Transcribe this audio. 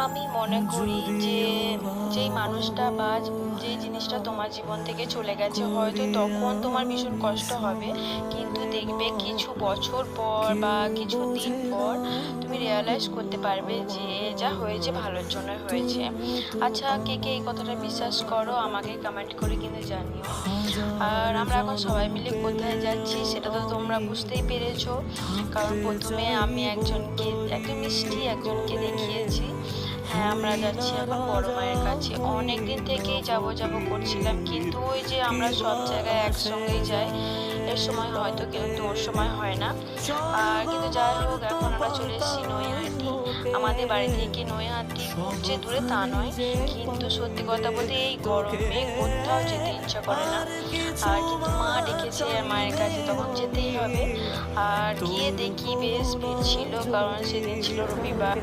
আমি মনে করি যে যেই মানুষটা বা যেই জিনিসটা তোমার জীবন থেকে চলে গেছে হয়তো তখন তোমার ভীষণ কষ্ট হবে, কিন্তু দেখবে কিছু বছর পর বা কিছু দিন পর তুমি রিয়েলাইজ করতে পারবে যে যা হয়েছে ভালোর জন্য হয়েছে। আচ্ছা, কে কে এই কথাটা বিশ্বাস করো আমাকে কমেন্ট করে কিন্তু জানিও। আর আমরা এখন সবাই মিলে কোথায় যাচ্ছি সেটা তো তোমরা বুঝতেই পেরেছো, কারণ প্রথমে আমি একজনকে, একজন মিষ্টি একজনকে দেখিয়েছি। হ্যাঁ, আমরা যাচ্ছি এখন বড় মায়ের কাছে। অনেক দিন থেকেই যাব যাব করছিলাম, কিন্তু ওই যে আমরা সব জায়গায় একসঙ্গেই যাই, এর সময় হয়তো কিন্তু ওর সময় হয় না। আর কিন্তু যাই হোক, এখন আমরা চলে এসেছি নৈহাটি। আমাদের বাড়ি থেকে নৈহাটি খুব যে দূরে তা নয়, কিন্তু সত্যি কথা বলতে এই গরমে কোথাও যেতে ইচ্ছা করে না। আর কিন্তু মা ডেকেছে আর মায়ের কাছে তখন যেতেই হবে। আর গিয়ে দেখি বেশ ভিড় ছিল, কারণ সেদিন ছিল রবিবার।